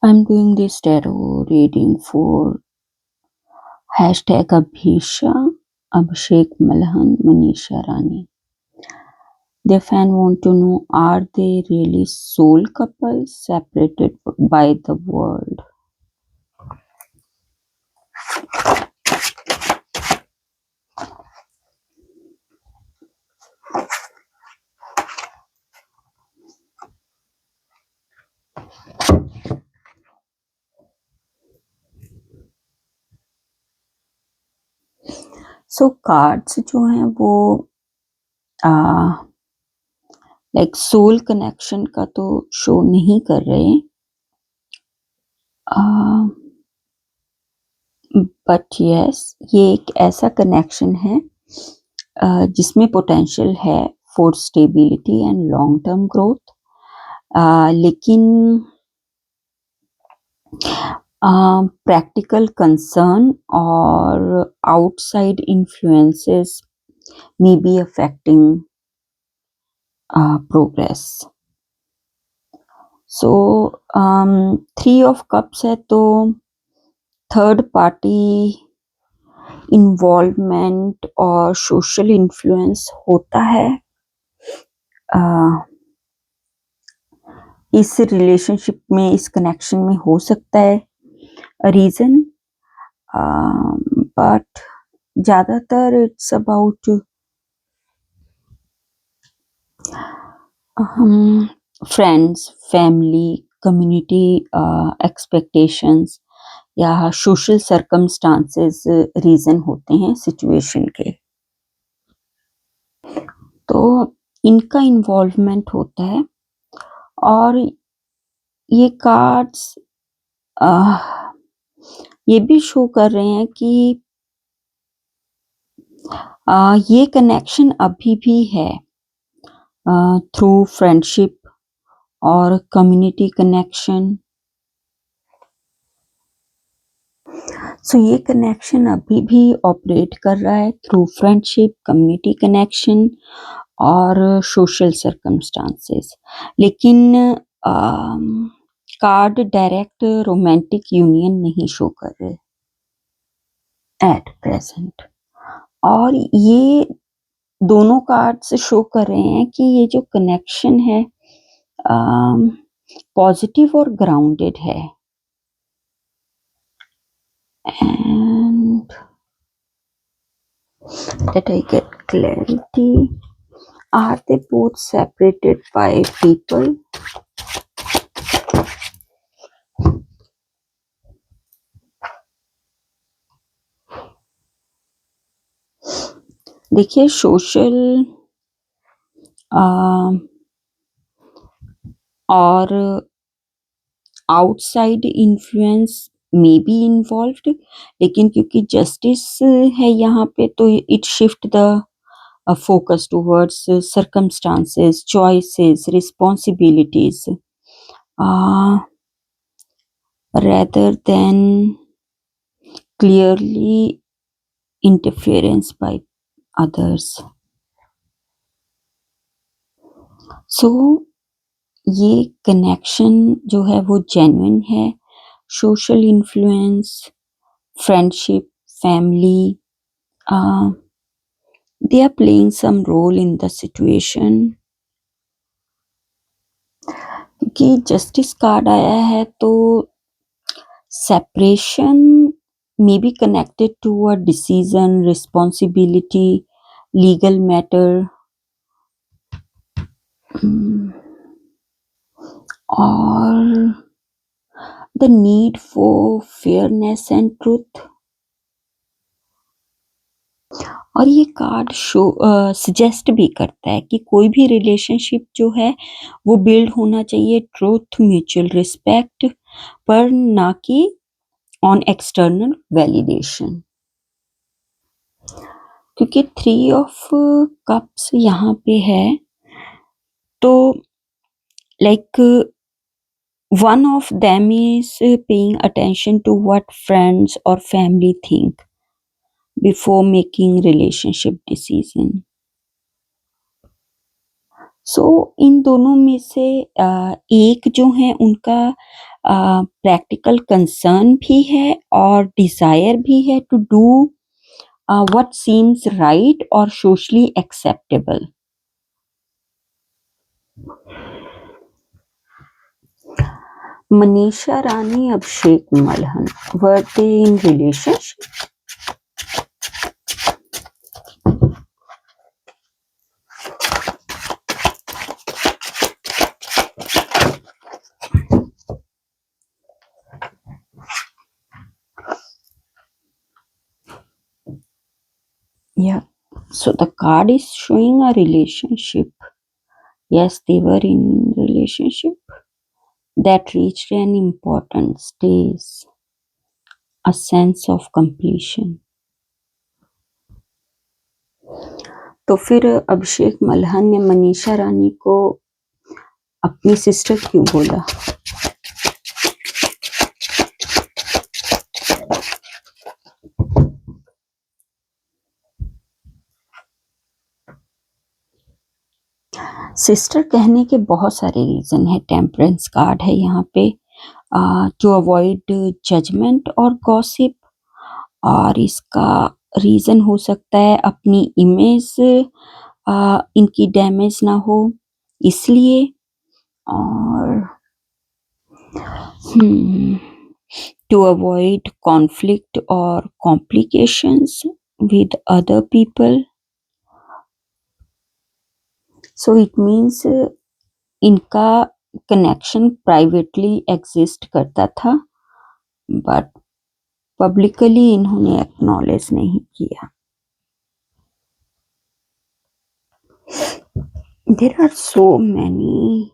I'm doing this tarot reading for #Abhisha, Abhishek Malhan, Manisha Rani. Their fan want to know, are they really soul couples separated by the world? So cards जो हैं वो like soul connection का तो show नहीं कर रहे, but yes ये एक ऐसा कनेक्शन है जिसमें पोटेंशियल है for stability and long term growth, लेकिन practical concern or outside influences may be affecting progress. So 3 of cups है तो थर्ड पार्टी इन्वॉल्वमेंट और सोशल इन्फ्लुएंस होता है इस रिलेशनशिप में, इस कनेक्शन में हो सकता है रीजन, बट ज्यादातर it's about friends, family, community expectations या सोशल सर्कमस्टांसेस रीजन होते हैं सिचुएशन के, तो इनका इन्वॉल्वमेंट होता है। और ये कार्ड्स ये भी शो कर रहे हैं कि ये कनेक्शन अभी भी है थ्रू फ्रेंडशिप और कम्युनिटी कनेक्शन। सो ये कनेक्शन अभी भी ऑपरेट कर रहा है थ्रू फ्रेंडशिप, कम्युनिटी कनेक्शन और सोशल सर्कमस्टांसेस, लेकिन कार्ड डायरेक्ट रोमांटिक यूनियन नहीं शो कर रहे एट प्रेजेंट। और ये दोनों कार्ड्स शो कर रहे हैं कि ये जो कनेक्शन है पॉजिटिव और ग्राउंडेड है। And that I get clarity. Are they both separated by people? देखिए सोशल और outside influence may be involved, लेकिन क्योंकि जस्टिस है यहाँ पे तो it shift the focus towards circumstances, choices, responsibilities, rather than clearly interference by others. So ये connection जो है वो जेन्युइन है। Social influence, friendship, family, they are playing some role in the situation। क्योंकि जस्टिस कार्ड आया है तो separation may be connected to a decision, responsibility, legal matter, or the need for fairness and truth। और ये card show suggest भी करता है कि कोई भी रिलेशनशिप जो है वो बिल्ड होना चाहिए ट्रूथ, म्यूचुअल रिस्पेक्ट पर, ना कि ऑन एक्सटर्नल वैलिडेशन। क्योंकि 3 ऑफ कप्स यहाँ पे है तो like one of them is paying attention to what friends or family think before making relationship decision। So इन दोनों में से एक जो है उनका प्रैक्टिकल कंसर्न भी है और डिजायर भी है to do what seems right और socially acceptable. Manisha Rani, Abhishek Malhan, were they in relationship? Yeah. So the card is showing a relationship. Yes, they were in relationship that reached an important stage, a sense of completion. तो फिर अभिषेक मल्हन ने मनीषा रानी को अपनी sister क्यों बोला? Sister कहने के बहुत सारे रीजन है। टेम्परेंस कार्ड है यहाँ पे, टू अवॉइड जजमेंट और गॉसिप, और इसका रीजन हो सकता है अपनी इमेज इनकी डैमेज ना हो इसलिए, और टू अवॉइड कॉन्फ्लिक्ट और complications with other people. So it means इनका कनेक्शन प्राइवेटली एग्जिस्ट करता था, बट पब्लिकली इन्होंने एक्नॉलेज नहीं किया। There are so many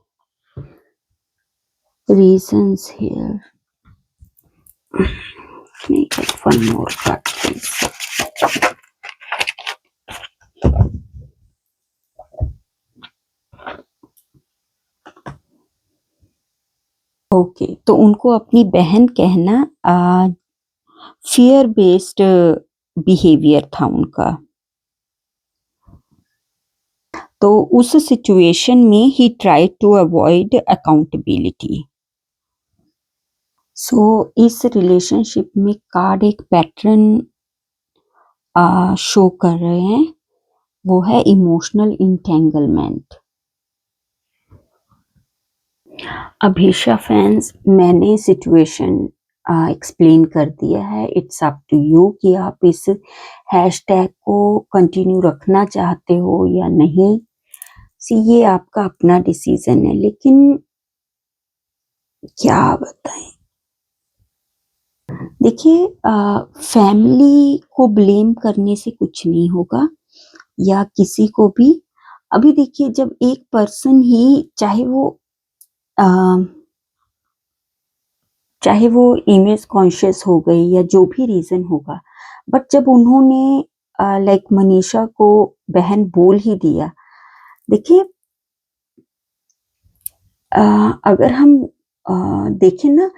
reasons here. Can I get one more card, please? Okay, तो उनको अपनी बहन कहना फियर बेस्ड बिहेवियर था उनका। तो उस सिचुएशन में ही ट्राई टू अवॉइड अकाउंटेबिलिटी। सो इस रिलेशनशिप में कार्ड एक पैटर्न शो कर रहे हैं, वो है इमोशनल इंटेंगलमेंट। अभिषा फैंस, मैंने सिचुएशन एक्सप्लेन कर दिया है। इट्स अप टू यू कि आप इस हैशटैग को कंटिन्यू रखना चाहते हो या नहीं। ये आपका अपना डिसीजन है, लेकिन क्या बताएं। देखिए, फैमिली को ब्लेम करने से कुछ नहीं होगा, या किसी को भी। अभी देखिए, जब एक पर्सन ही चाहे वो इमेज कॉन्शियस हो गई या जो भी रीजन होगा, बट जब उन्होंने लाइक मनीषा को बहन बोल ही दिया। देखिए, अगर हम देखें ना,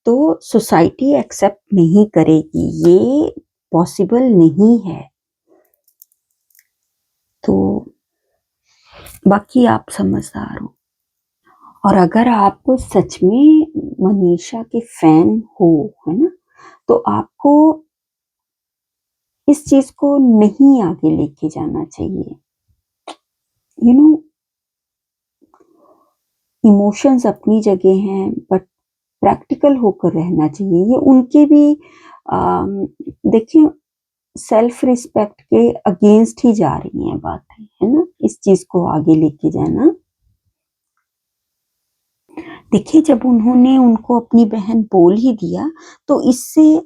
तो सोसाइटी एक्सेप्ट नहीं करेगी, ये पॉसिबल नहीं है। तो बाकी आप समझदार हो, और अगर आप सच में मनीषा के फैन हो, है ना, तो आपको इस चीज को नहीं आगे लेके जाना चाहिए। यू नो, इमोशंस अपनी जगह हैं, बट प्रैक्टिकल होकर रहना चाहिए। ये उनके भी देखिए, सेल्फ रिस्पेक्ट के अगेंस्ट ही जा रही हैं बातें, है ना, इस चीज को आगे लेके जाना। देखिए, जब उन्होंने उनको अपनी बहन बोल ही दिया, तो इससे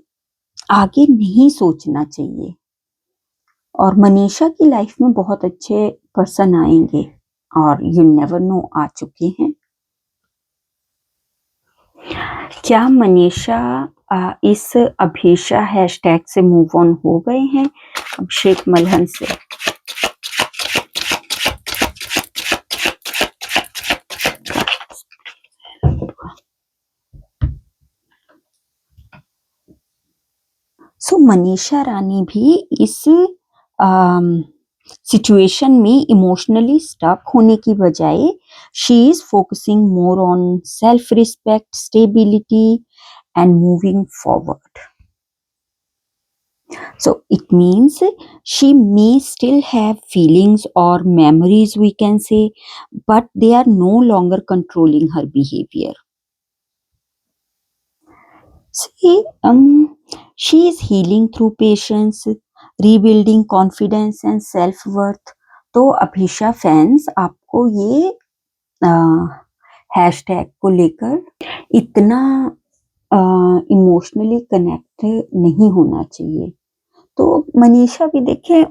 आगे नहीं सोचना चाहिए। और मनीषा की लाइफ में बहुत अच्छे पर्सन आएंगे, और यू नेवर नो, आ चुके हैं। क्या मनीषा इस अभिषा हैशटैग से मूव ऑन हो गए हैं अभिषेक मल्हन से? सो मनीषा रानी भी इस सिचुएशन में इमोशनली स्टक होने की बजाय she is focusing more on self respect, stability and moving forward. So it means she may still have feelings or memories, we can say, but they are no longer controlling her behavior. See, she is healing through patience, rebuilding confidence and self-worth. तो Abhisha fans, आपको ये hashtag को लेकर इतना emotionally connect नहीं होना चाहिए. तो मनीषा भी देखिए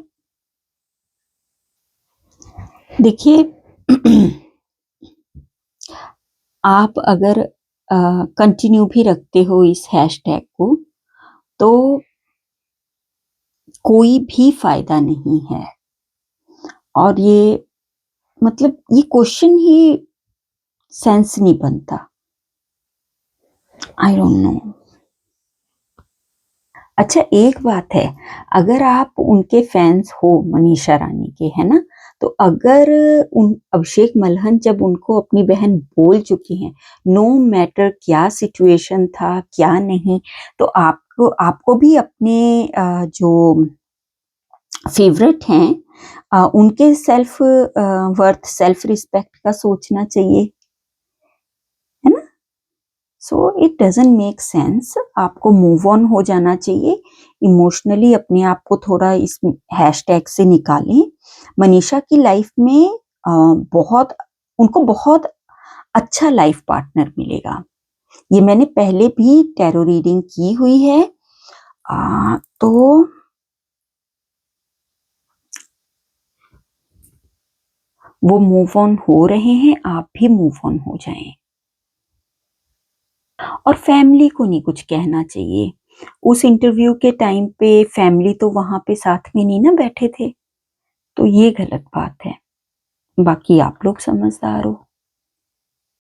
आप अगर कंटिन्यू भी रखते हो इस हैशटैग को तो कोई भी फायदा नहीं है. और ये मतलब ये क्वेश्चन ही सेंस नहीं बनता. I don't know. अच्छा, एक बात है, अगर आप उनके फैंस हो मनीषा रानी के, है ना, तो अगर उन अभिषेक मल्हन जब उनको अपनी बहन बोल चुकी हैं, नो मैटर क्या सिचुएशन था क्या नहीं, तो आपको भी अपने जो फेवरेट हैं उनके सेल्फ वर्थ, सेल्फ रिस्पेक्ट का सोचना चाहिए, है ना. So it doesn't make sense. आपको मूव ऑन हो जाना चाहिए. इमोशनली अपने आप को थोड़ा इस हैशटैग से निकालें. मनीषा की लाइफ में उनको बहुत अच्छा लाइफ पार्टनर मिलेगा. ये मैंने पहले भी टैरो रीडिंग की हुई है. तो वो मूव ऑन हो रहे हैं, आप भी मूव ऑन हो जाएं. और फैमिली को नहीं कुछ कहना चाहिए. उस इंटरव्यू के टाइम पे फैमिली तो वहां पे साथ में नहीं ना बैठे थे, तो ये गलत बात है. बाकी आप लोग समझदार हो.